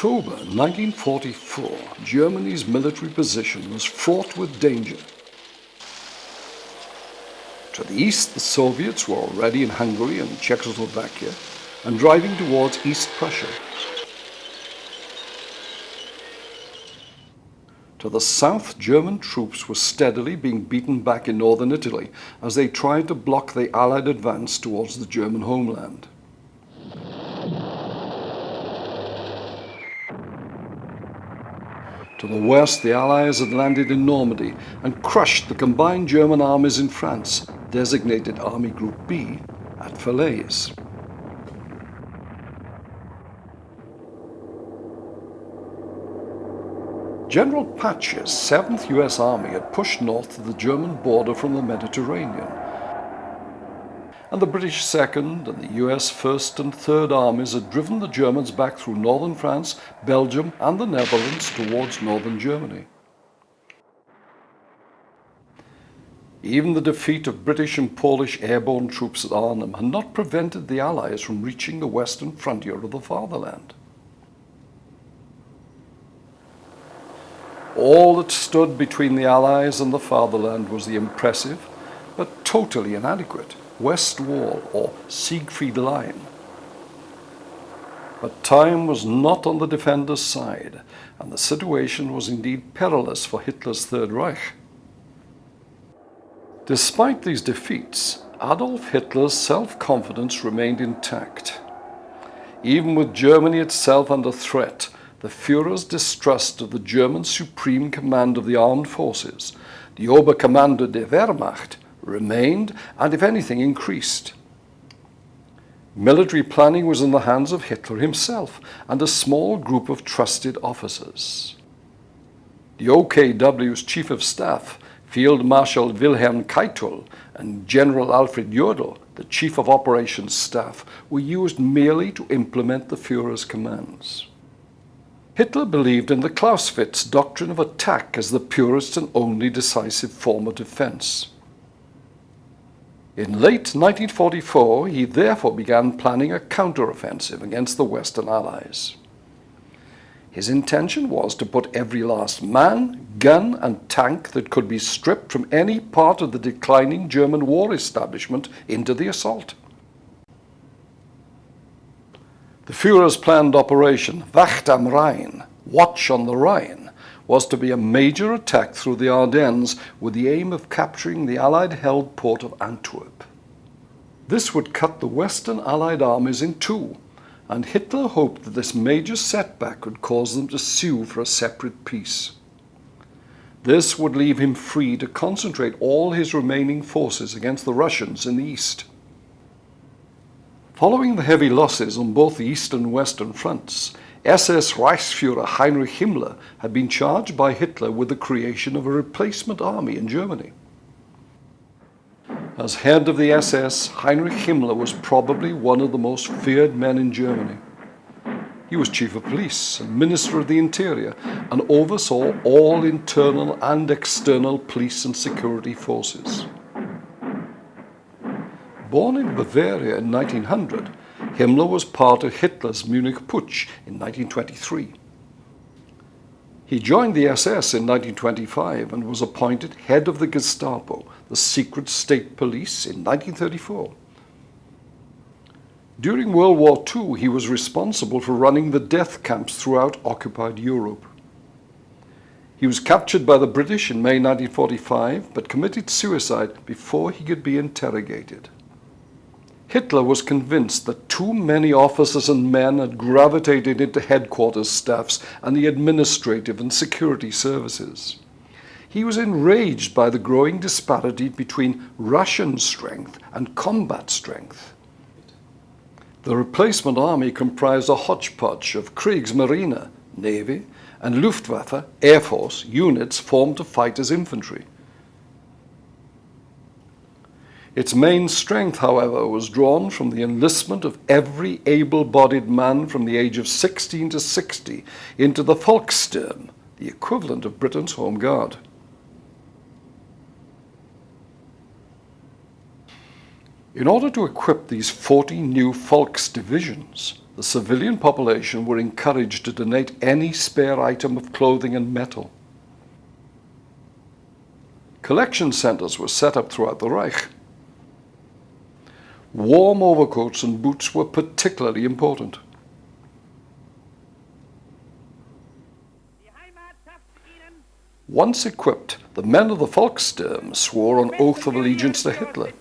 October 1944, Germany's military position was fraught with danger. To the east, the Soviets were already in Hungary and Czechoslovakia and driving towards East Prussia. To the south, German troops were steadily being beaten back in northern Italy as they tried to block the Allied advance towards the German homeland. To the west, the Allies had landed in Normandy and crushed the combined German armies in France, designated Army Group B, at Falaise. General Patch's 7th US Army had pushed north to the German border from the Mediterranean, and the British 2nd and the US 1st and 3rd Armies had driven the Germans back through northern France, Belgium and the Netherlands towards northern Germany. Even the defeat of British and Polish airborne troops at Arnhem had not prevented the Allies from reaching the western frontier of the Fatherland. All that stood between the Allies and the Fatherland was the impressive, but totally inadequate, West Wall or Siegfried Line. But time was not on the defenders' side, and the situation was indeed perilous for Hitler's Third Reich. Despite these defeats, Adolf Hitler's self-confidence remained intact. Even with Germany itself under threat, the Führer's distrust of the German supreme command of the armed forces, the Oberkommando der Wehrmacht, remained and, if anything, increased. Military planning was in the hands of Hitler himself and a small group of trusted officers. The OKW's Chief of Staff, Field Marshal Wilhelm Keitel, and General Alfred Jodl, the Chief of Operations Staff, were used merely to implement the Führer's commands. Hitler believed in the Clausewitz doctrine of attack as the purest and only decisive form of defense. In late 1944, he therefore began planning a counteroffensive against the Western Allies. His intention was to put every last man, gun and tank that could be stripped from any part of the declining German war establishment into the assault. The Führer's planned operation, Wacht am Rhein, Watch on the Rhine, was to be a major attack through the Ardennes with the aim of capturing the Allied-held port of Antwerp. This would cut the Western Allied armies in two, and Hitler hoped that this major setback would cause them to sue for a separate peace. This would leave him free to concentrate all his remaining forces against the Russians in the east. Following the heavy losses on both the eastern and western fronts, SS Reichsführer Heinrich Himmler had been charged by Hitler with the creation of a replacement army in Germany. As head of the SS, Heinrich Himmler was probably one of the most feared men in Germany. He was Chief of Police and Minister of the Interior and oversaw all internal and external police and security forces. Born in Bavaria in 1900, Himmler was part of Hitler's Munich Putsch in 1923. He joined the SS in 1925 and was appointed head of the Gestapo, the secret state police, in 1934. During World War II, he was responsible for running the death camps throughout occupied Europe. He was captured by the British in May 1945, but committed suicide before he could be interrogated. Hitler was convinced that too many officers and men had gravitated into headquarters staffs and the administrative and security services. He was enraged by the growing disparity between Russian strength and combat strength. The replacement army comprised a hodgepodge of Kriegsmarine, Navy, and Luftwaffe, Air Force, units formed to fight as infantry. Its main strength, however, was drawn from the enlistment of every able-bodied man from the age of 16 to 60 into the Volkssturm, the equivalent of Britain's Home Guard. In order to equip these 40 new Volks divisions, The civilian population were encouraged to donate any spare item of clothing and metal. Collection centers were set up throughout the Reich. Warm overcoats and boots were particularly important. Once equipped, the men of the Volkssturm swore an oath of allegiance to Hitler.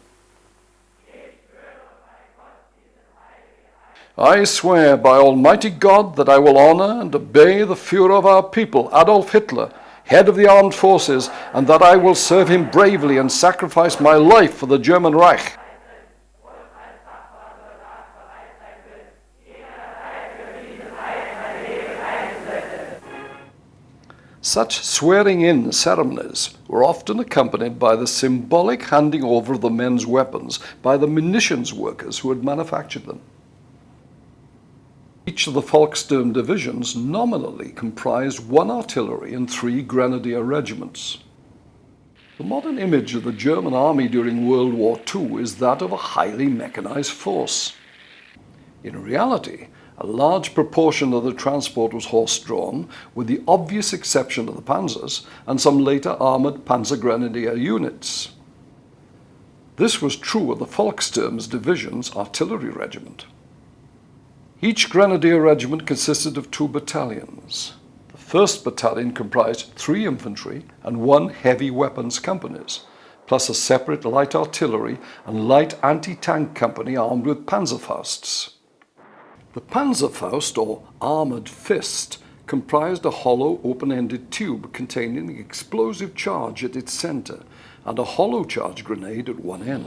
I swear by Almighty God that I will honor and obey the Führer of our people, Adolf Hitler, head of the armed forces, and that I will serve him bravely and sacrifice my life for the German Reich. Such swearing-in ceremonies were often accompanied by the symbolic handing over of the men's weapons by the munitions workers who had manufactured them. Each of the Volkssturm divisions nominally comprised 1 artillery and 3 grenadier regiments. The modern image of the German army during World War II is that of a highly mechanized force. In reality, a large proportion of the transport was horse-drawn, with the obvious exception of the panzers and some later armored panzer grenadier units. This was true of the Volkssturm's division's artillery regiment. Each grenadier regiment consisted of 2 battalions. The 1st Battalion comprised 3 infantry and 1 heavy weapons companies, plus a separate light artillery and light anti-tank company armed with Panzerfausts. The Panzerfaust, or armored fist, comprised a hollow open-ended tube containing an explosive charge at its center and a hollow charge grenade at one end.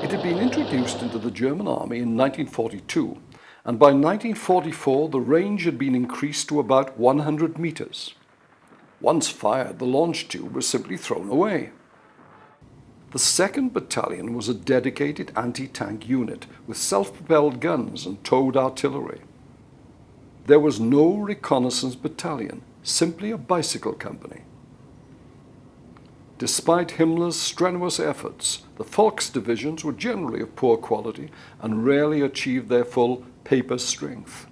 It had been introduced into the German army in 1942, and by 1944 the range had been increased to about 100 meters. Once fired, the launch tube was simply thrown away. The 2nd Battalion was a dedicated anti-tank unit with self-propelled guns and towed artillery. There was no reconnaissance battalion, simply a bicycle company. Despite Himmler's strenuous efforts, the Volksdivisions were generally of poor quality and rarely achieved their full paper strength.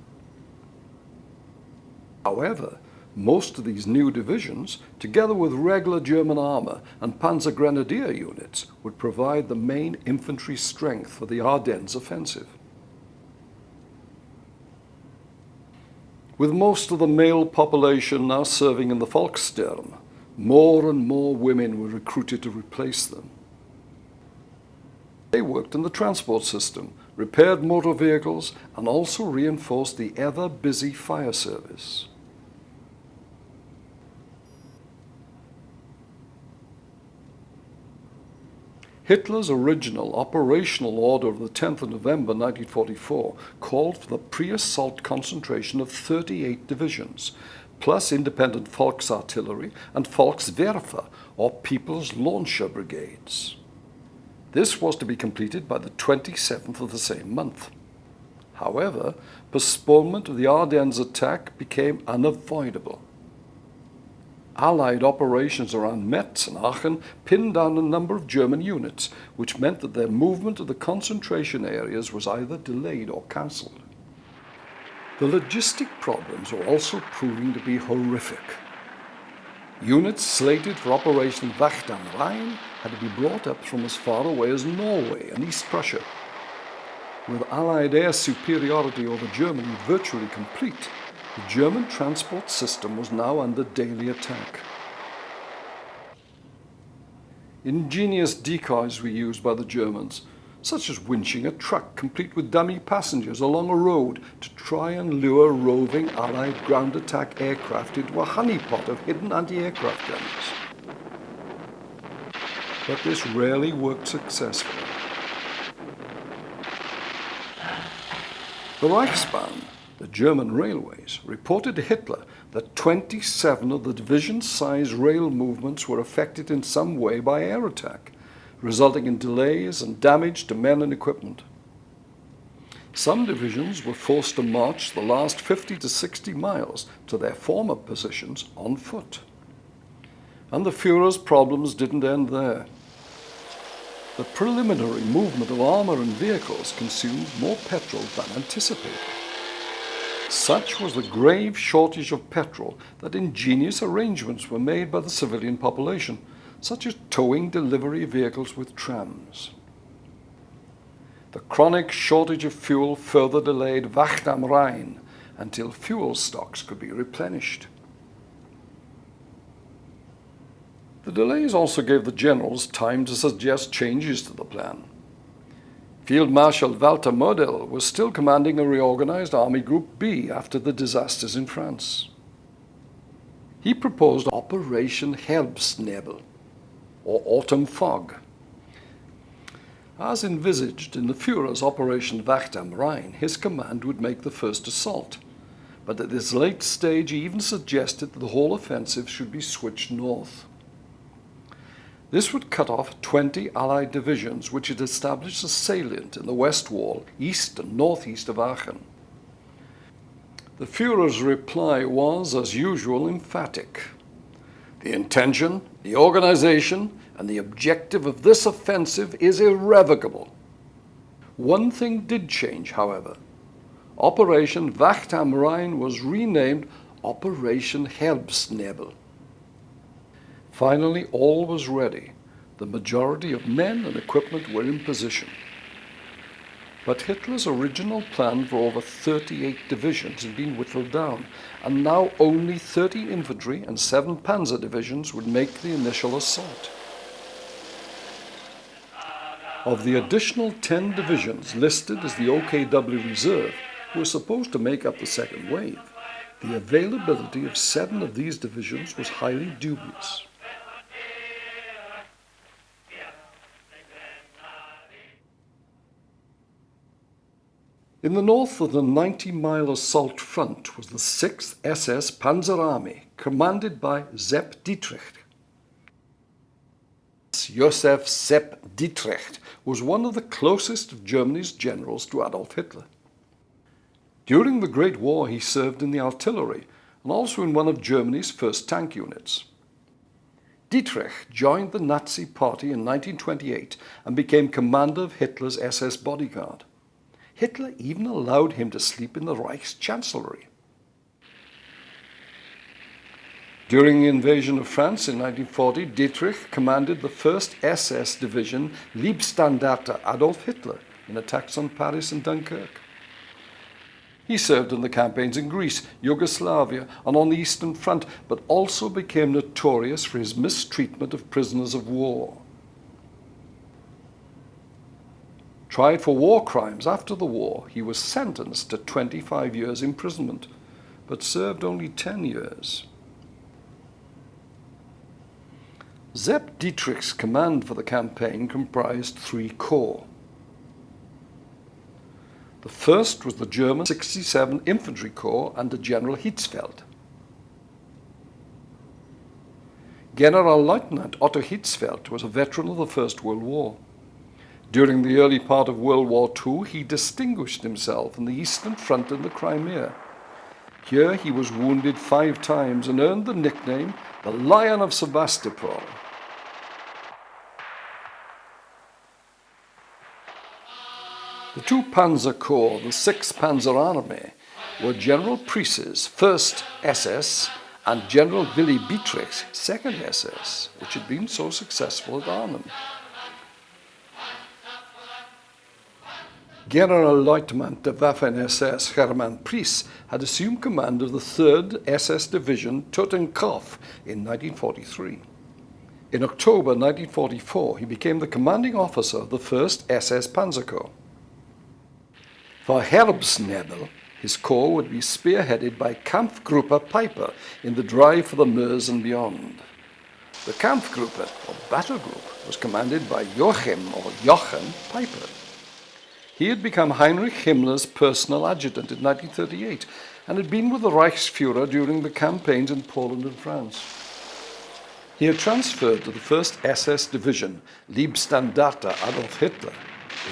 However, most of these new divisions, together with regular German armor and Panzer Grenadier units, would provide the main infantry strength for the Ardennes offensive. With most of the male population now serving in the Volkssturm, more and more women were recruited to replace them. They worked in the transport system, repaired motor vehicles, and also reinforced the ever-busy fire service. Hitler's original operational order of the 10th of November 1944 called for the pre-assault concentration of 38 divisions, plus independent Volksartillery and Volkswerfer, or People's Launcher Brigades. This was to be completed by the 27th of the same month. However, postponement of the Ardennes attack became unavoidable. Allied operations around Metz and Aachen pinned down a number of German units, which meant that their movement to the concentration areas was either delayed or cancelled. The logistic problems were also proving to be horrific. Units slated for Operation Wacht am Rhein had to be brought up from as far away as Norway and East Prussia. With Allied air superiority over Germany virtually complete, the German transport system was now under daily attack. Ingenious decoys were used by the Germans, such as winching a truck complete with dummy passengers along a road to try and lure roving Allied ground attack aircraft into a honeypot of hidden anti-aircraft guns. But this rarely worked successfully. The Reichsbahn, the German railways, reported to Hitler that 27 of the division-size rail movements were affected in some way by air attack, resulting in delays and damage to men and equipment. Some divisions were forced to march the last 50 to 60 miles to their former positions on foot. And the Führer's problems didn't end there. The preliminary movement of armour and vehicles consumed more petrol than anticipated. Such was the grave shortage of petrol that ingenious arrangements were made by the civilian population, such as towing delivery vehicles with trams. The chronic shortage of fuel further delayed Wacht am Rhine until fuel stocks could be replenished. The delays also gave the generals time to suggest changes to the plan. Field Marshal Walter Model was still commanding a reorganized Army Group B after the disasters in France. He proposed Operation Herbstnebel, or Autumn Fog. As envisaged in the Führer's Operation Wacht am Rhine, his command would make the first assault, but at this late stage he even suggested that the whole offensive should be switched north. This would cut off 20 Allied divisions which had established a salient in the west wall, east and northeast of Aachen. The Führer's reply was, as usual, emphatic. The intention, the organization, and the objective of this offensive is irrevocable. One thing did change, however. Operation Wacht am Rhein was renamed Operation Herbstnebel. Finally, all was ready. The majority of men and equipment were in position. But Hitler's original plan for over 38 divisions had been whittled down, and now only 30 infantry and 7 panzer divisions would make the initial assault. Of the additional 10 divisions listed as the OKW reserve, who were supposed to make up the second wave, the availability of 7 of these divisions was highly dubious. In the north of the 90-mile assault front was the 6th SS Panzer Army, commanded by Sepp Dietrich. Josef Sepp Dietrich was one of the closest of Germany's generals to Adolf Hitler. During the Great War he served in the artillery and also in one of Germany's first tank units. Dietrich joined the Nazi Party in 1928 and became commander of Hitler's SS bodyguard. Hitler even allowed him to sleep in the Reich's chancellery. During the invasion of France in 1940, Dietrich commanded the 1st SS Division Leibstandarte Adolf Hitler in attacks on Paris and Dunkirk. He served in the campaigns in Greece, Yugoslavia, and on the Eastern Front, but also became notorious for his mistreatment of prisoners of war. Tried for war crimes after the war, he was sentenced to 25 years imprisonment, but served only 10 years. Sepp Dietrich's command for the campaign comprised 3 corps. The first was the German 67 Infantry Corps under General Hitzfeld. Generalleutnant Otto Hitzfeld was a veteran of the First World War. During the early part of World War II, he distinguished himself on the Eastern Front in the Crimea. Here he was wounded 5 times and earned the nickname the Lion of Sevastopol. The 2 Panzer Corps, the 6th Panzer Army, were General Priess's 1st SS and General Willy Dietrich's 2nd SS, which had been so successful at Arnhem. Generalleutnant der Waffen-SS Hermann Priess had assumed command of the 3rd SS Division Totenkopf in 1943. In October 1944, he became the commanding officer of the 1st SS Panzer Corps. For Herbstnebel, his corps would be spearheaded by Kampfgruppe Piper in the drive for the Meuse and beyond. The Kampfgruppe, or battle group, was commanded by Joachim Piper. He had become Heinrich Himmler's personal adjutant in 1938 and had been with the Reichsführer during the campaigns in Poland and France. He had transferred to the 1st SS Division, Leibstandarte Adolf Hitler,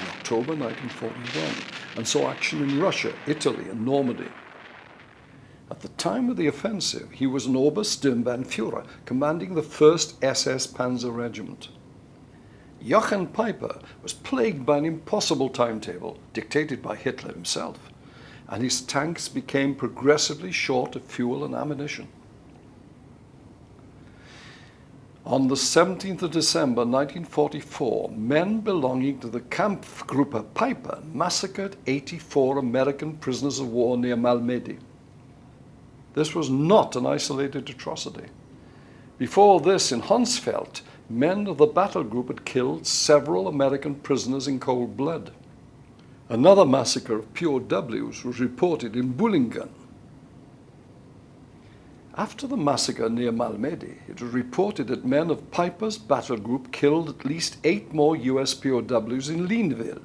in October 1941, and saw action in Russia, Italy, and Normandy. At the time of the offensive, he was an Obersturmbannführer, commanding the 1st SS Panzer Regiment. Johann Peiper was plagued by an impossible timetable dictated by Hitler himself, and his tanks became progressively short of fuel and ammunition. On the 17th of December 1944, men belonging to the Kampfgruppe Peiper massacred 84 American prisoners of war near Malmedy. This was not an isolated atrocity. Before this, in Hunsfeld, men of the battle group had killed several American prisoners in cold blood. Another massacre of POWs was reported in Bulge. After the massacre near Malmedy, it was reported that men of Peiper's battle group killed at least 8 more US POWs in Lineville.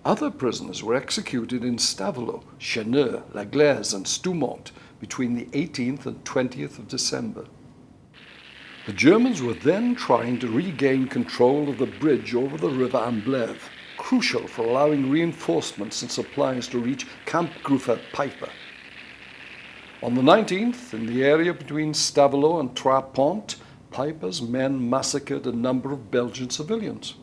Other prisoners were executed in Stavelot, Cheneux, La Glaise, and Stoumont between the 18th and 20th of December. The Germans were then trying to regain control of the bridge over the river Amblève, crucial for allowing reinforcements and supplies to reach Kampfgruppe Peiper. On the 19th, in the area between Stavelot and Trois Ponts, Peiper's men massacred a number of Belgian civilians.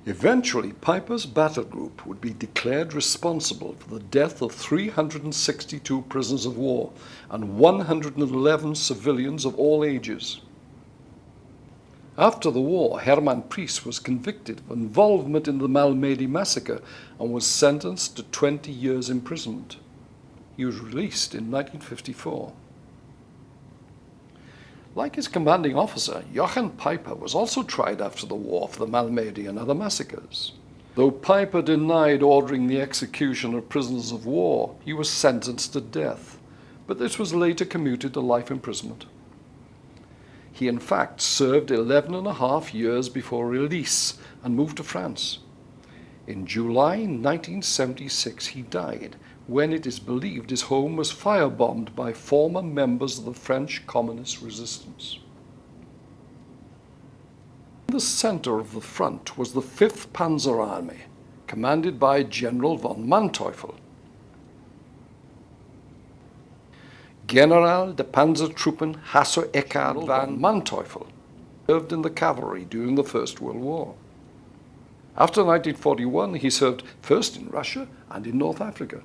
Eventually, Peiper's battle group would be declared responsible for the death of 362 prisoners of war and 111 civilians of all ages. After the war, Hermann Priest was convicted of involvement in the Malmedy massacre and was sentenced to 20 years imprisonment. He was released in 1954. Like his commanding officer, Johann Peiper was also tried after the war for the Malmedy and other massacres. Though Peiper denied ordering the execution of prisoners of war, he was sentenced to death, but this was later commuted to life imprisonment. He in fact served 11.5 years before release and moved to France. In July 1976 he died, when it is believed his home was firebombed by former members of the French communist resistance. In the center of the front was the Fifth Panzer Army, commanded by General von Manteuffel. General der Panzertruppen Hasso Eckhard von Manteuffel served in the cavalry during the First World War. After 1941, he served first in Russia and in North Africa.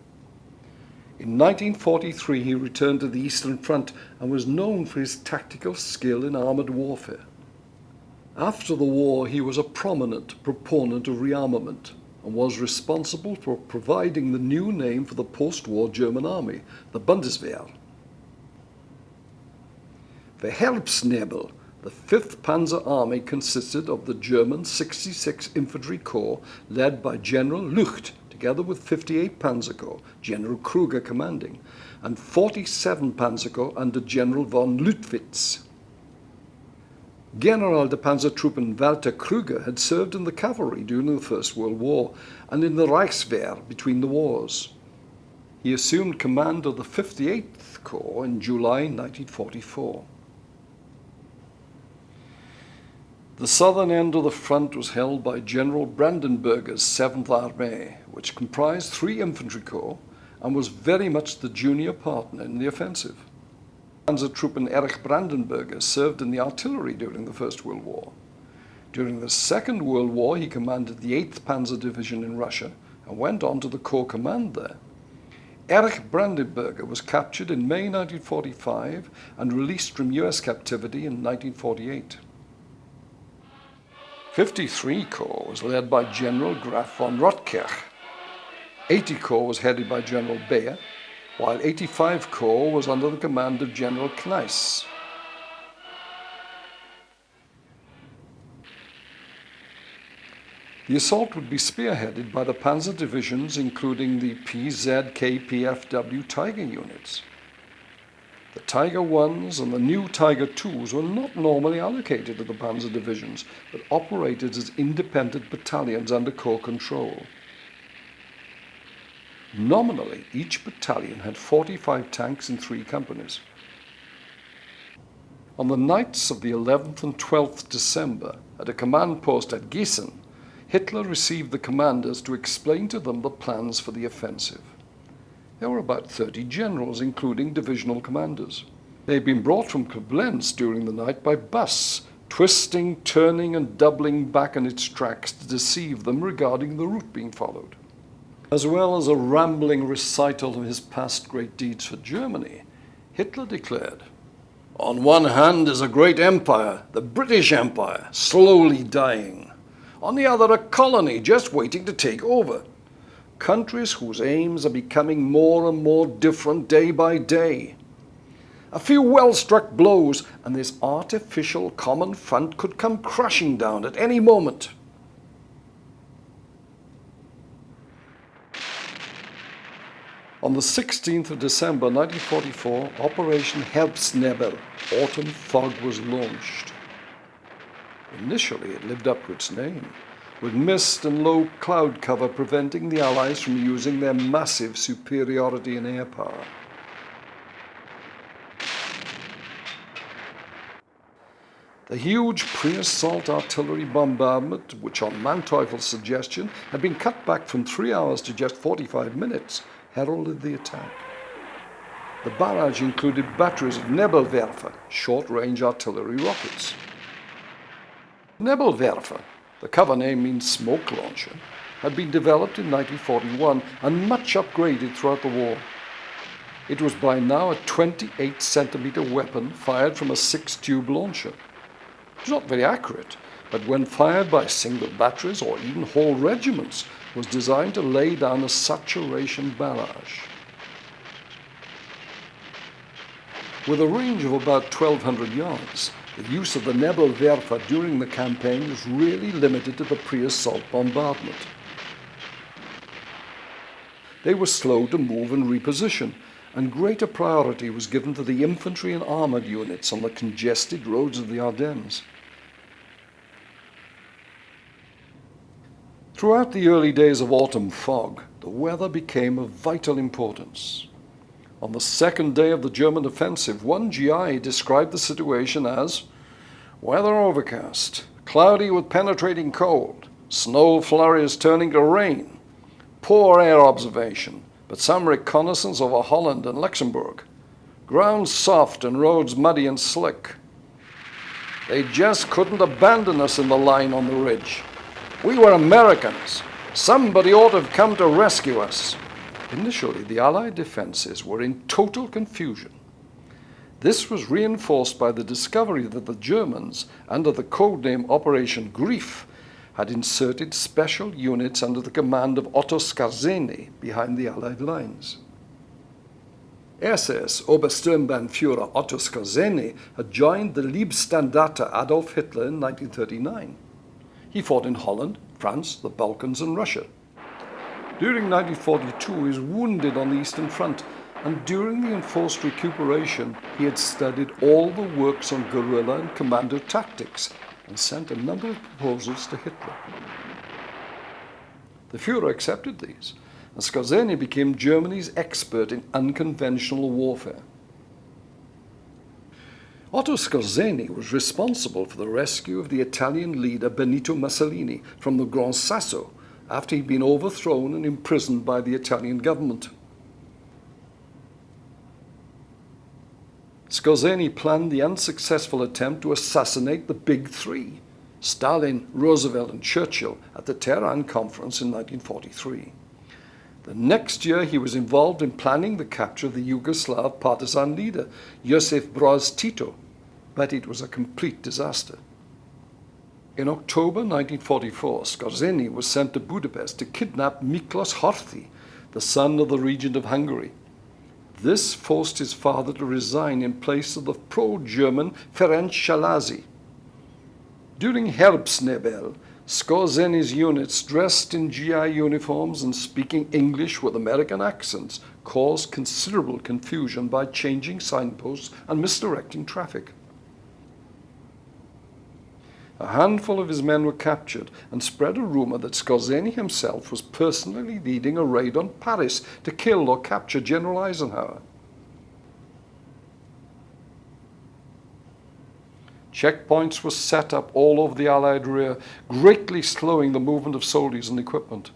In 1943, he returned to the Eastern Front and was known for his tactical skill in armored warfare. After the war, he was a prominent proponent of rearmament and was responsible for providing the new name for the post-war German army, the Bundeswehr. The Herbstnebel, the 5th Panzer Army, consisted of the German 66th Infantry Corps led by General Lucht, together with 58 Panzer Corps, General Kruger commanding, and 47 Panzer Corps under General von Lüttwitz. General der Panzertruppen Walter Kruger had served in the cavalry during the First World War and in the Reichswehr between the wars. He assumed command of the 58th Corps in July 1944. The southern end of the front was held by General Brandenberger's 7th Armee, which comprised 3 infantry corps and was very much the junior partner in the offensive. Panzertruppen Erich Brandenberger served in the artillery during the First World War. During the Second World War, he commanded the 8th Panzer Division in Russia and went on to the Corps Command there. Erich Brandenberger was captured in May 1945 and released from US captivity in 1948. 53 Corps was led by General Graf von Rottkirch. 80 Corps was headed by General Beyer, while 85 Corps was under the command of General Kneiss. The assault would be spearheaded by the panzer divisions, including the PZK-PFW Tiger units. The Tiger 1s and the new Tiger 2s were not normally allocated to the panzer divisions, but operated as independent battalions under Corps control. Nominally, each battalion had 45 tanks in 3 companies. On the nights of the 11th and 12th December, at a command post at Gießen, Hitler received the commanders to explain to them the plans for the offensive. There were about 30 generals, including divisional commanders. They had been brought from Koblenz during the night by bus twisting, turning, and doubling back on its tracks to deceive them regarding the route being followed. As well as a rambling recital of his past great deeds for Germany, Hitler declared, "On one hand is a great empire, the British Empire, slowly dying. On the other, a colony just waiting to take over. Countries whose aims are becoming more and more different day by day. A few well-struck blows, and this artificial common front could come crashing down at any moment." On the 16th of December 1944, Operation Herbstnebel, Autumn Fog, was launched. Initially, it lived up to its name, with mist and low cloud cover preventing the Allies from using their massive superiority in air power. The huge pre-assault artillery bombardment, which on Manteuffel's suggestion had been cut back from 3 hours to just 45 minutes, heralded the attack. The barrage included batteries of Nebelwerfer, short-range artillery rockets. Nebelwerfer, the cover name means smoke launcher, had been developed in 1941 and much upgraded throughout the war. It was by now a 28-centimeter weapon fired from a 6-tube launcher. It was not very accurate, but when fired by single batteries or even whole regiments, was designed to lay down a saturation barrage. With a range of about 1,200 yards, the use of the Nebelwerfer during the campaign was really limited to the pre-assault bombardment. They were slow to move and reposition, and greater priority was given to the infantry and armoured units on the congested roads of the Ardennes. Throughout the early days of autumn fog, the weather became of vital importance. On the second day of the German offensive, one GI described the situation as weather overcast, cloudy with penetrating cold, snow flurries turning to rain, poor air observation, but some reconnaissance over Holland and Luxembourg, ground soft and roads muddy and slick. They just couldn't abandon us in the line on the ridge. We were Americans. Somebody ought to have come to rescue us. Initially, the Allied defenses were in total confusion. This was reinforced by the discovery that the Germans, under the codename Operation Greif, had inserted special units under the command of Otto Skorzeny behind the Allied lines. SS Obersturmbannführer Otto Skorzeny had joined the Leibstandarte Adolf Hitler in 1939. He fought in Holland, France, the Balkans, and Russia. During 1942, he was wounded on the Eastern Front, and during the enforced recuperation, he had studied all the works on guerrilla and commando tactics and sent a number of proposals to Hitler. The Führer accepted these, and Skorzeny became Germany's expert in unconventional warfare. Otto Skorzeny was responsible for the rescue of the Italian leader Benito Mussolini from the Gran Sasso after he'd been overthrown and imprisoned by the Italian government. Skorzeny planned the unsuccessful attempt to assassinate the Big Three, Stalin, Roosevelt, and Churchill, at the Tehran Conference in 1943. The next year, he was involved in planning the capture of the Yugoslav partisan leader, Josip Broz Tito, but it was a complete disaster. In October 1944, Skorzeny was sent to Budapest to kidnap Miklos Horthy, the son of the regent of Hungary. This forced his father to resign in place of the pro-German Ferenc Szalasi. During Herbstnebel, Skorzeny's units, dressed in GI uniforms and speaking English with American accents, caused considerable confusion by changing signposts and misdirecting traffic. A handful of his men were captured and spread a rumor that Skorzeny himself was personally leading a raid on Paris to kill or capture General Eisenhower. Checkpoints were set up all over the Allied rear, greatly slowing the movement of soldiers and equipment.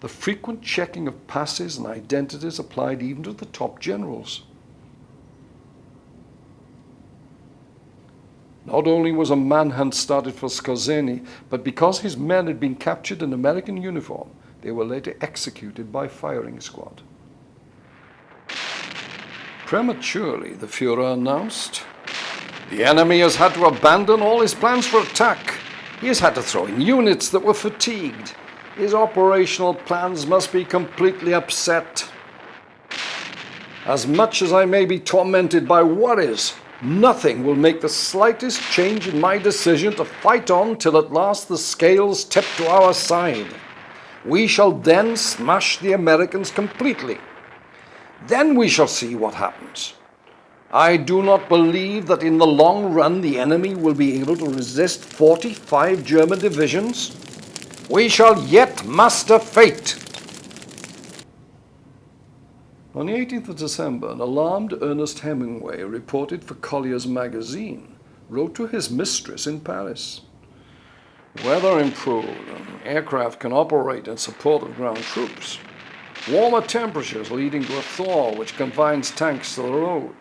The frequent checking of passes and identities applied even to the top generals. Not only was a manhunt started for Skorzeny, but because his men had been captured in American uniform, they were later executed by firing squad. Prematurely, the Führer announced, "The enemy has had to abandon all his plans for attack. He has had to throw in units that were fatigued. His operational plans must be completely upset. As much as I may be tormented by worries, nothing will make the slightest change in my decision to fight on till at last the scales tip to our side. We shall then smash the Americans completely. Then we shall see what happens. I do not believe that in the long run the enemy will be able to resist 45 German divisions. We shall yet master fate." On the 18th of December, an alarmed Ernest Hemingway, reported for Collier's magazine, wrote to his mistress in Paris. "Weather improved and aircraft can operate in support of ground troops. Warmer temperatures leading to a thaw which confines tanks to the road.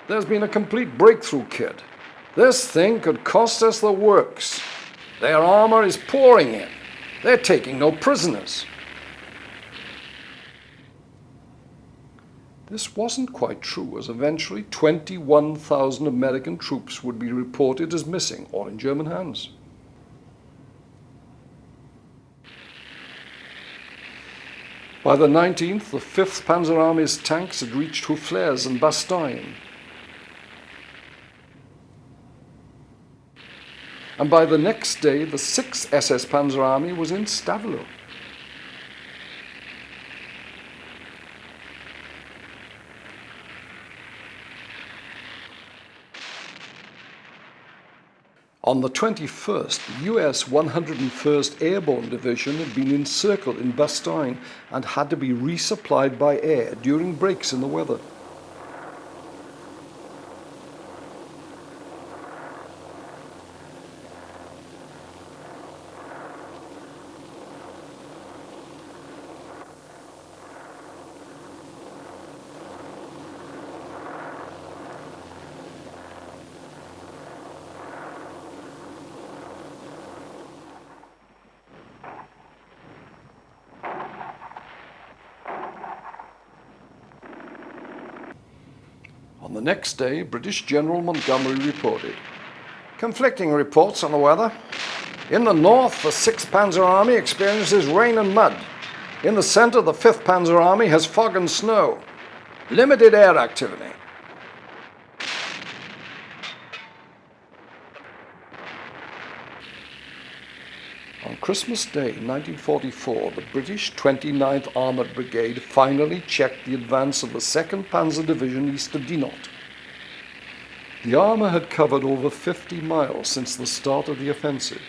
There's been a complete breakthrough, kid. This thing could cost us the works. Their armor is pouring in. They're taking no prisoners." This wasn't quite true, as eventually 21,000 American troops would be reported as missing or in German hands. By the 19th, the Fifth Panzer Army's tanks had reached Houfflers and Bastogne. And by the next day, the 6th SS Panzer Army was in Stavelot. On the 21st, the US 101st Airborne Division had been encircled in Bastogne and had to be resupplied by air during breaks in the weather. On the next day, British General Montgomery reported, "Conflicting reports on the weather. In the north, the 6th Panzer Army experiences rain and mud. In the center, the 5th Panzer Army has fog and snow. Limited air activity." On Christmas Day 1944, the British 29th Armoured Brigade finally checked the advance of the 2nd Panzer Division east of Dinant. The armour had covered over 50 miles since the start of the offensive,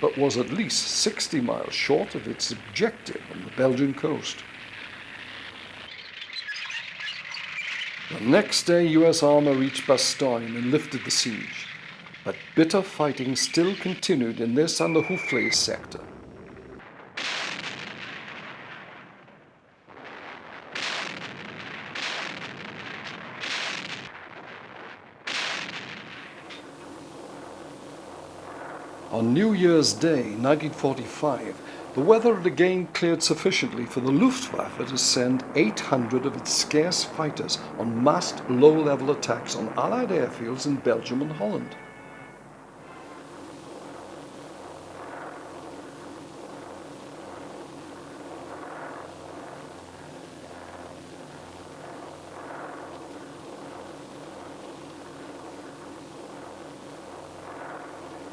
but was at least 60 miles short of its objective on the Belgian coast. The next day, US armour reached Bastogne and lifted the siege. But bitter fighting still continued in this and the Houfflers sector. On New Year's Day, 1945, the weather had again cleared sufficiently for the Luftwaffe to send 800 of its scarce fighters on massed low-level attacks on Allied airfields in Belgium and Holland.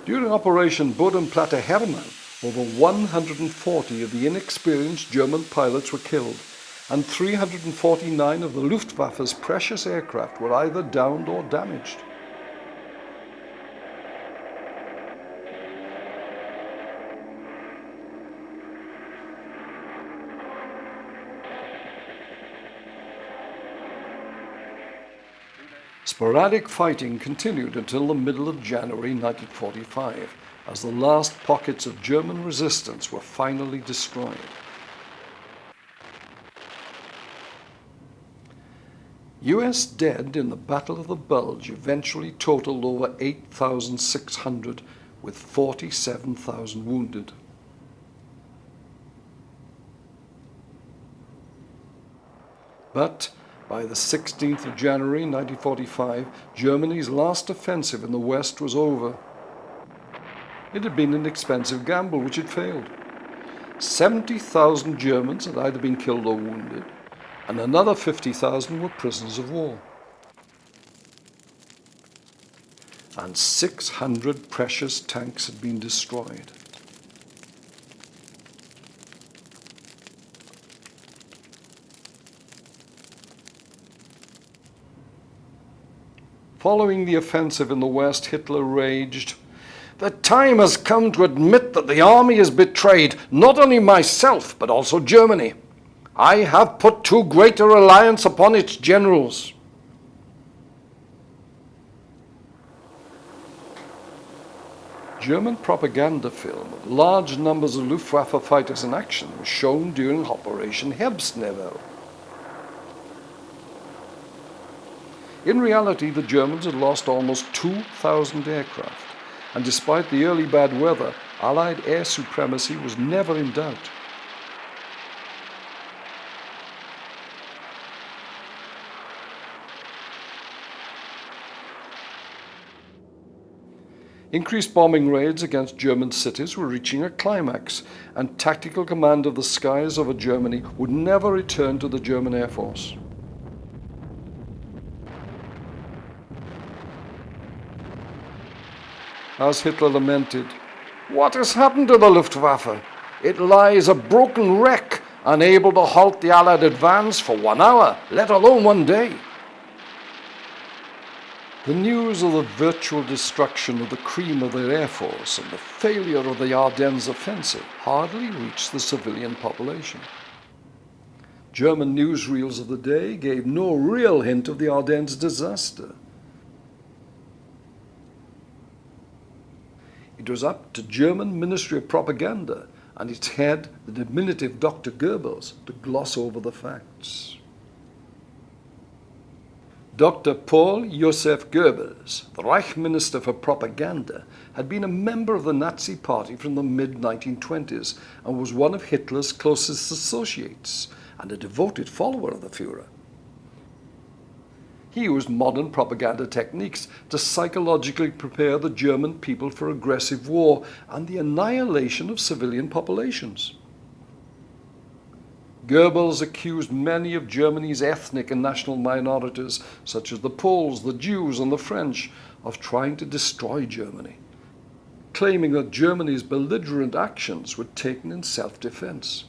During Operation Bodenplatte Hermann, over 140 of the inexperienced German pilots were killed, and 349 of the Luftwaffe's precious aircraft were either downed or damaged. Sporadic fighting continued until the middle of January 1945, as the last pockets of German resistance were finally destroyed. US dead in the Battle of the Bulge eventually totaled over 8,600, with 47,000 wounded. But by the 16th of January 1945, Germany's last offensive in the West was over. It had been an expensive gamble which had failed. 70,000 Germans had either been killed or wounded, and another 50,000 were prisoners of war. And 600 precious tanks had been destroyed. Following the offensive in the West, Hitler raged, "The time has come to admit that the army has betrayed not only myself, but also Germany. I have put too great a reliance upon its generals." German propaganda film with large numbers of Luftwaffe fighters in action was shown during Operation Herbstnebel. In reality, the Germans had lost almost 2,000 aircraft, and despite the early bad weather, Allied air supremacy was never in doubt. Increased bombing raids against German cities were reaching a climax, and tactical command of the skies over Germany would never return to the German Air Force. As Hitler lamented, "What has happened to the Luftwaffe? It lies a broken wreck, unable to halt the Allied advance for 1 hour, let alone 1 day." The news of the virtual destruction of the cream of their air force and the failure of the Ardennes offensive hardly reached the civilian population. German newsreels of the day gave no real hint of the Ardennes disaster. It was up to German Ministry of Propaganda and its head, the diminutive Dr. Goebbels, to gloss over the facts. Dr. Paul Joseph Goebbels, the Reich Minister for Propaganda, had been a member of the Nazi Party from the mid-1920s and was one of Hitler's closest associates and a devoted follower of the Führer. He used modern propaganda techniques to psychologically prepare the German people for aggressive war and the annihilation of civilian populations. Goebbels accused many of Germany's ethnic and national minorities, such as the Poles, the Jews, and the French, of trying to destroy Germany, claiming that Germany's belligerent actions were taken in self-defense.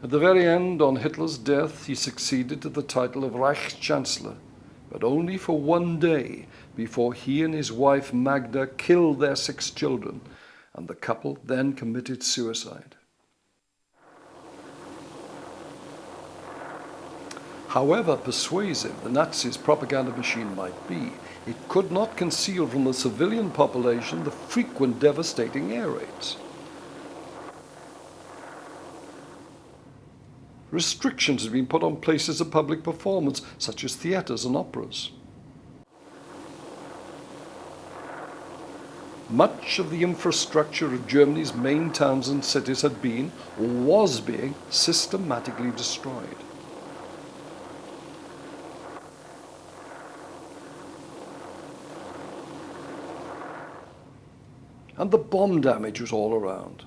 At the very end, on Hitler's death, he succeeded to the title of Reichschancellor, but only for 1 day before he and his wife Magda killed their 6 children, and the couple then committed suicide. However persuasive the Nazis' propaganda machine might be, it could not conceal from the civilian population the frequent devastating air raids. Restrictions had been put on places of public performance, such as theatres and operas. Much of the infrastructure of Germany's main towns and cities had been, or was being, systematically destroyed. And the bomb damage was all around.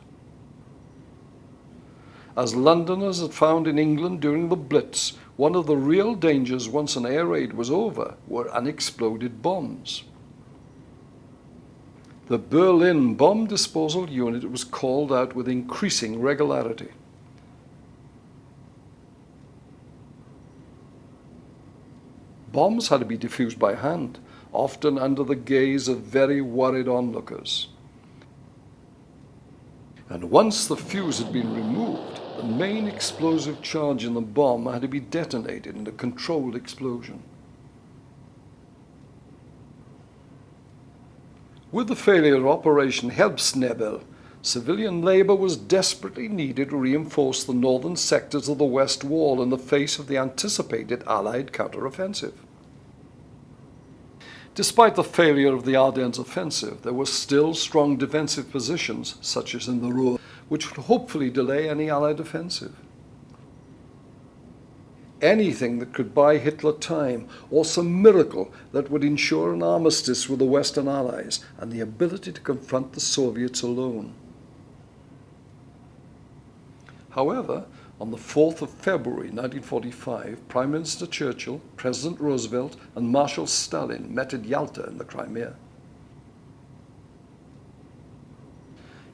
As Londoners had found in England during the Blitz, one of the real dangers once an air raid was over were unexploded bombs. The Berlin bomb disposal unit was called out with increasing regularity. Bombs had to be defused by hand, often under the gaze of very worried onlookers. And once the fuse had been removed, the main explosive charge in the bomb had to be detonated in a controlled explosion. With the failure of Operation Herbstnebel, civilian labour was desperately needed to reinforce the northern sectors of the West Wall in the face of the anticipated Allied counteroffensive. Despite the failure of the Ardennes offensive, there were still strong defensive positions, such as in the Ruhr, which would hopefully delay any Allied offensive. Anything that could buy Hitler time, or some miracle that would ensure an armistice with the Western Allies and the ability to confront the Soviets alone. However, on the 4th of February 1945, Prime Minister Churchill, President Roosevelt, and Marshal Stalin met at Yalta in the Crimea.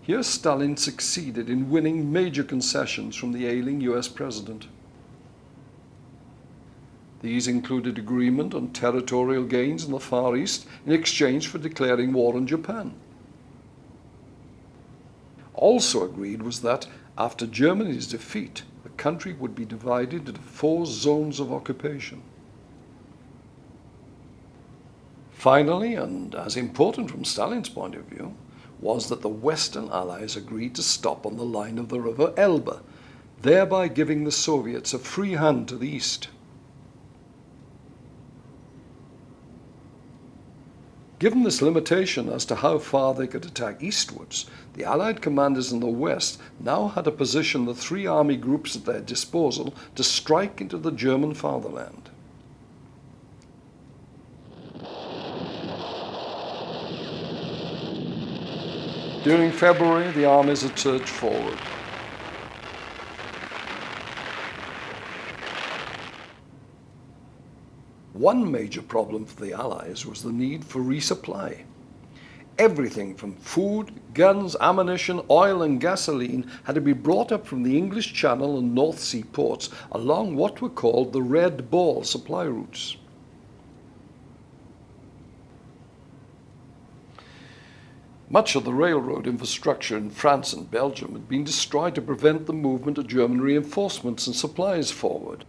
Here Stalin succeeded in winning major concessions from the ailing US President. These included agreement on territorial gains in the Far East in exchange for declaring war on Japan. Also agreed was that, after Germany's defeat, the country would be divided into 4 zones of occupation. Finally, and as important from Stalin's point of view, was that the Western Allies agreed to stop on the line of the River Elbe, thereby giving the Soviets a free hand to the east. Given this limitation as to how far they could attack eastwards, the Allied commanders in the west now had to position the 3 army groups at their disposal to strike into the German fatherland. During February, the armies had surged forward. One major problem for the Allies was the need for resupply. Everything from food, guns, ammunition, oil and gasoline had to be brought up from the English Channel and North Sea ports along what were called the Red Ball supply routes. Much of the railroad infrastructure in France and Belgium had been destroyed to prevent the movement of German reinforcements and supplies forward.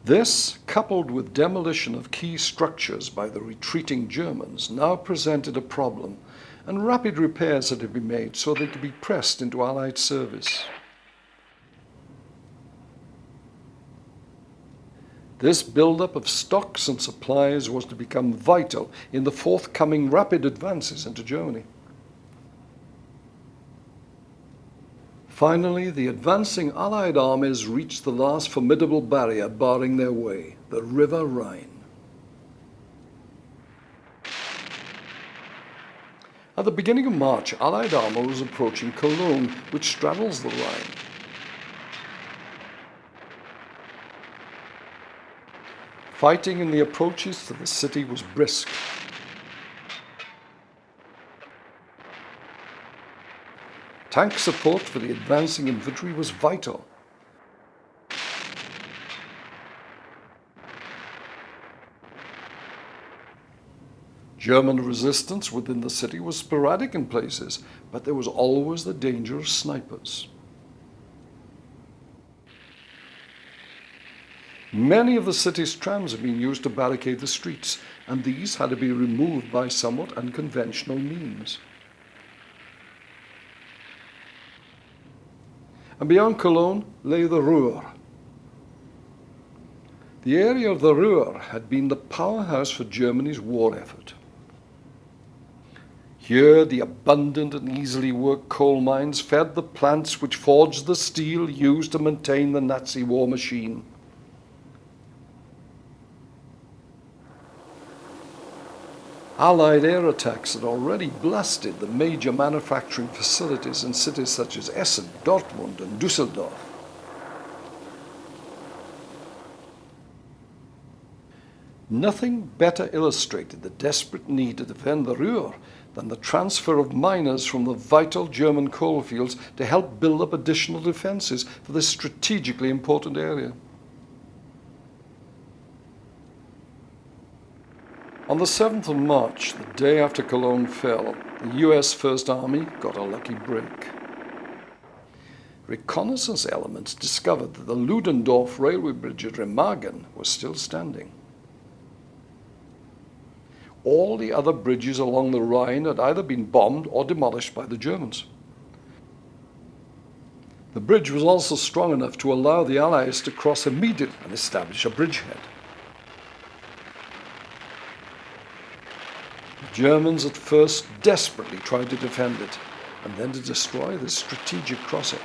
This, coupled with demolition of key structures by the retreating Germans, now presented a problem, and rapid repairs had to be made so they could be pressed into Allied service. This build-up of stocks and supplies was to become vital in the forthcoming rapid advances into Germany. Finally, the advancing Allied armies reached the last formidable barrier barring their way, the River Rhine. At the beginning of March, Allied armor was approaching Cologne, which straddles the Rhine. Fighting in the approaches to the city was brisk. Tank support for the advancing infantry was vital. German resistance within the city was sporadic in places, but there was always the danger of snipers. Many of the city's trams had been used to barricade the streets, and these had to be removed by somewhat unconventional means. And beyond Cologne lay the Ruhr. The area of the Ruhr had been the powerhouse for Germany's war effort. Here, the abundant and easily worked coal mines fed the plants which forged the steel used to maintain the Nazi war machine. Allied air attacks had already blasted the major manufacturing facilities in cities such as Essen, Dortmund, and Düsseldorf. Nothing better illustrated the desperate need to defend the Ruhr than the transfer of miners from the vital German coalfields to help build up additional defenses for this strategically important area. On the 7th of March, the day after Cologne fell, the US First Army got a lucky break. Reconnaissance elements discovered that the Ludendorff railway bridge at Remagen was still standing. all the other bridges along the Rhine had either been bombed or demolished by the Germans. The bridge was also strong enough to allow the Allies to cross immediately and establish a bridgehead. The Germans at first desperately tried to defend it and then to destroy this strategic crossing.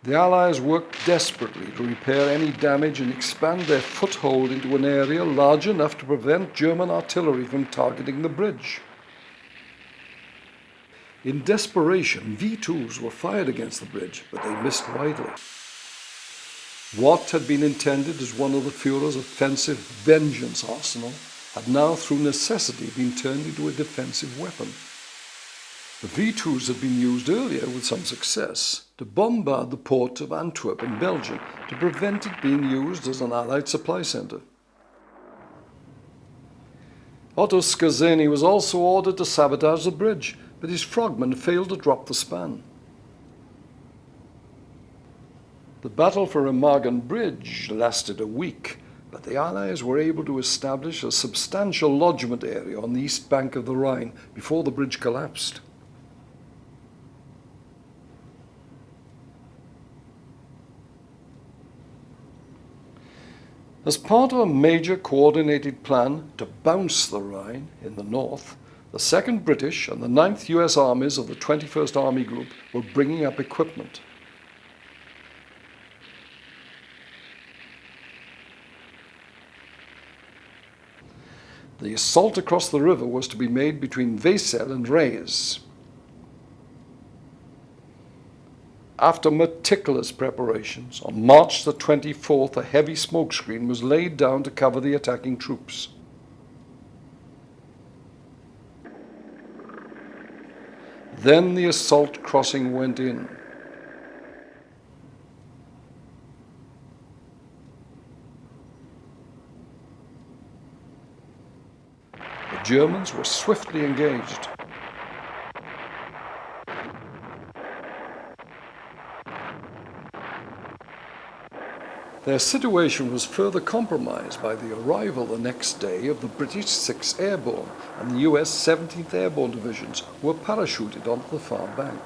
The Allies worked desperately to repair any damage and expand their foothold into an area large enough to prevent German artillery from targeting the bridge. In desperation, V2s were fired against the bridge, but they missed widely. What had been intended as one of the Führer's offensive vengeance arsenal had now, through necessity, been turned into a defensive weapon. The V2s had been used earlier with some success to bombard the port of Antwerp in Belgium to prevent it being used as an Allied supply center. Otto Skorzeny was also ordered to sabotage the bridge, but his frogmen failed to drop the span. The battle for Remagen Bridge lasted a week, but the Allies were able to establish a substantial lodgement area on the east bank of the Rhine before the bridge collapsed. As part of a major coordinated plan to bounce the Rhine in the north, the 2nd British and the 9th US Armies of the 21st Army Group were bringing up equipment. The assault across the river was to be made between Wesel and Reis. After meticulous preparations, on March the 24th, a heavy smokescreen was laid down to cover the attacking troops. Then the assault crossing went in. The Germans were swiftly engaged. Their situation was further compromised by the arrival the next day of the British 6th Airborne and the US 17th Airborne Divisions, who were parachuted onto the far bank.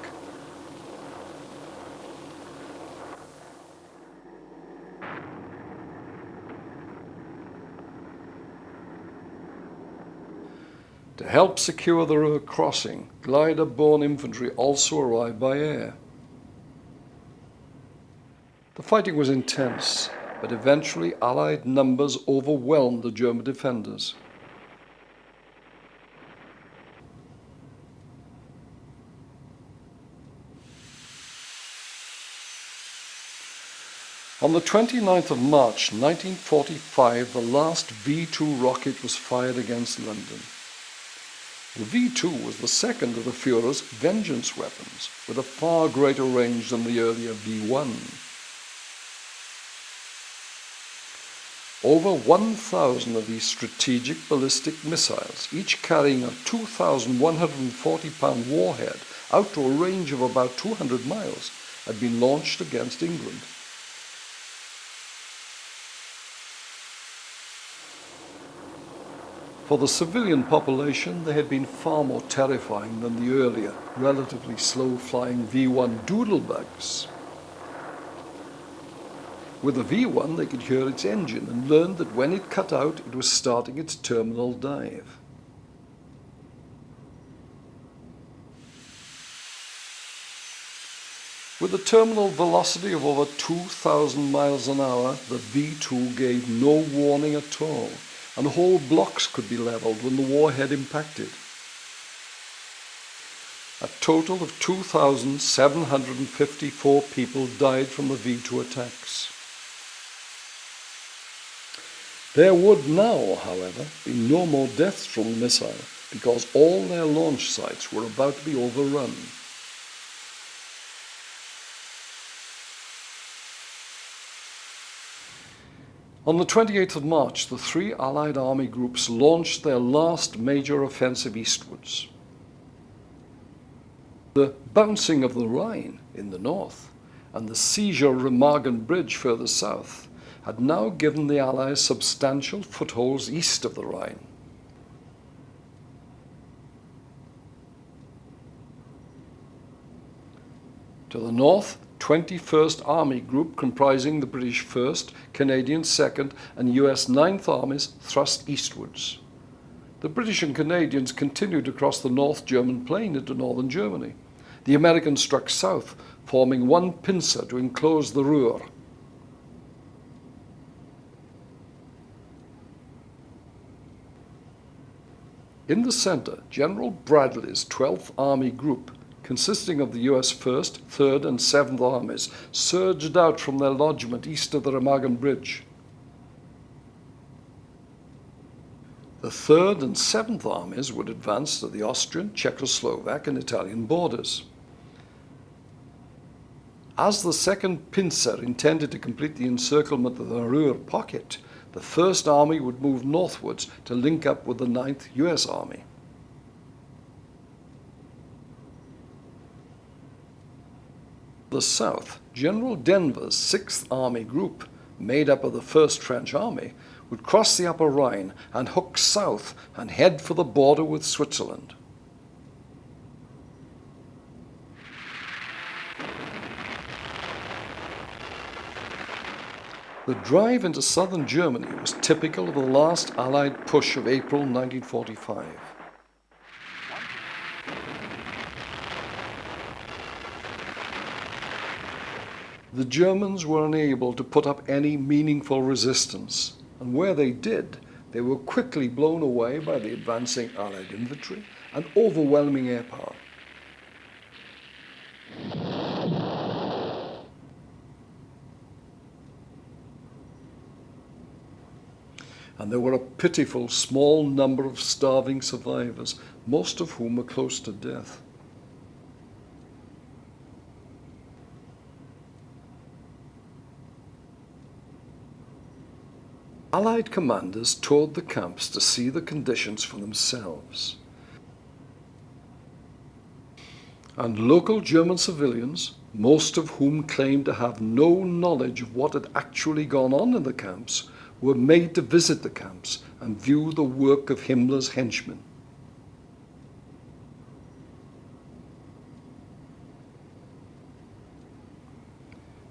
To help secure the river crossing, glider-borne infantry also arrived by air. The fighting was intense, but eventually Allied numbers overwhelmed the German defenders. On the 29th of March 1945, the last V2 rocket was fired against London. The V2 was the second of the Führer's vengeance weapons, with a far greater range than the earlier V1. Over 1,000 of these strategic ballistic missiles, each carrying a 2,140-pound warhead out to a range of about 200 miles, had been launched against England. For the civilian population, they had been far more terrifying than the earlier, relatively slow-flying V1 doodlebugs. With the V1, they could hear its engine and learned that when it cut out, it was starting its terminal dive. With a terminal velocity of over 2,000 miles an hour, the V2 gave no warning at all, and whole blocks could be leveled when the warhead impacted. A total of 2,754 people died from the V2 attacks. There would now, however, be no more deaths from the missile, because all their launch sites were about to be overrun. On the 28th of March, the three Allied army groups launched their last major offensive eastwards. The bouncing of the Rhine in the north and the seizure of Remagen Bridge further south had now given the Allies substantial footholds east of the Rhine. To the north, 21st Army Group, comprising the British 1st, Canadian 2nd, and US 9th Armies, thrust eastwards. The British and Canadians continued across the North German plain into northern Germany. The Americans struck south, forming one pincer to enclose the Ruhr. In the center, General Bradley's 12th Army Group, consisting of the US 1st, 3rd, and 7th Armies, surged out from their lodgment east of the Remagen Bridge. The 3rd and 7th Armies would advance to the Austrian, Czechoslovak, and Italian borders. As the 2nd Pincer intended to complete the encirclement of the Ruhr pocket, the 1st Army would move northwards to link up with the 9th US Army. The south, General Denver's 6th Army Group, made up of the 1st French Army, would cross the Upper Rhine and hook south and head for the border with Switzerland. The drive into southern Germany was typical of the last Allied push of April 1945. The Germans were unable to put up any meaningful resistance, and where they did, they were quickly blown away by the advancing Allied infantry and overwhelming air power. And there were a pitiful small number of starving survivors, most of whom were close to death. Allied commanders toured the camps to see the conditions for themselves. And local German civilians, most of whom claimed to have no knowledge of what had actually gone on in the camps, were made to visit the camps and view the work of Himmler's henchmen.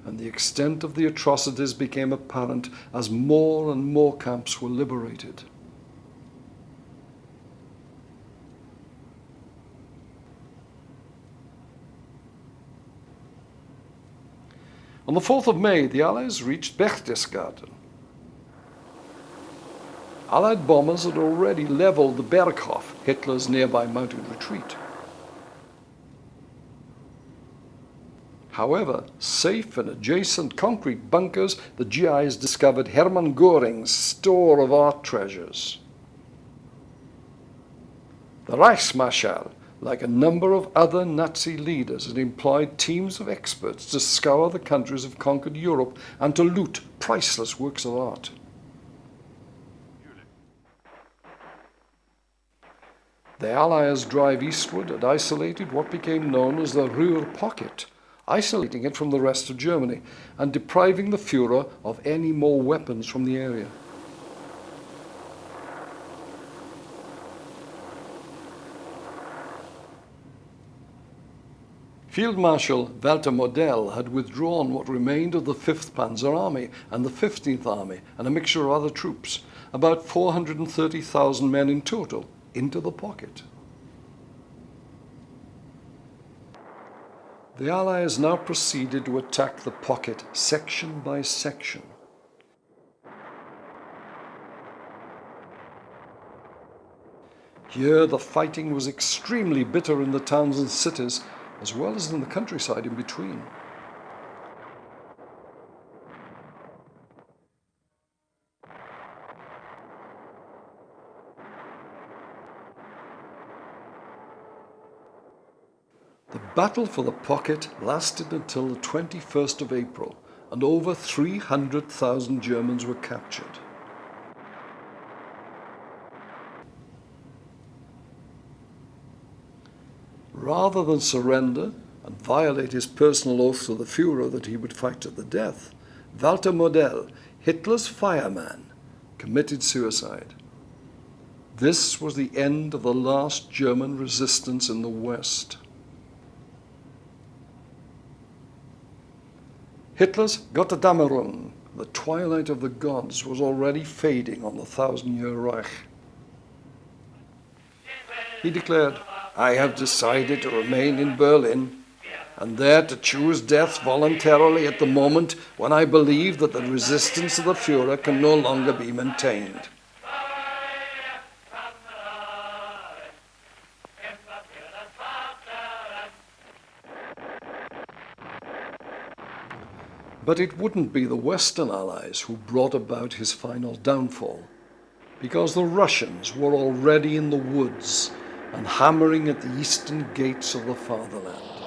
And the extent of the atrocities became apparent as more and more camps were liberated. On the 4th of May, the Allies reached Berchtesgaden. Allied bombers had already leveled the Berghof, Hitler's nearby mounted retreat. However, safe in adjacent concrete bunkers, the GIs discovered Hermann Göring's store of art treasures. The Reichsmarschall, like a number of other Nazi leaders, had employed teams of experts to scour the countries of conquered Europe and to loot priceless works of art. The Allies' drive eastward had isolated what became known as the Ruhr pocket, isolating it from the rest of Germany and depriving the Führer of any more weapons from the area. Field Marshal Walter Model had withdrawn what remained of the Fifth Panzer Army and the 15th Army and a mixture of other troops, about 430,000 men in total, into the pocket. The Allies now proceeded to attack the pocket section by section. Here the fighting was extremely bitter in the towns and cities, as well as in the countryside in between. The battle for the pocket lasted until the 21st of April, and over 300,000 Germans were captured. Rather than surrender and violate his personal oath to the Führer that he would fight to the death, Walter Model Hitler's fireman committed suicide. This was the end of the last German resistance in the West. Hitler's Gotterdammerung, the twilight of the gods, was already fading on the 1,000-year Reich. He declared, "I have decided to remain in Berlin, and there to choose death voluntarily at the moment when I believe that the resistance of the Führer can no longer be maintained." But it wouldn't be the Western Allies who brought about his final downfall, because the Russians were already in the woods and hammering at the eastern gates of the Fatherland.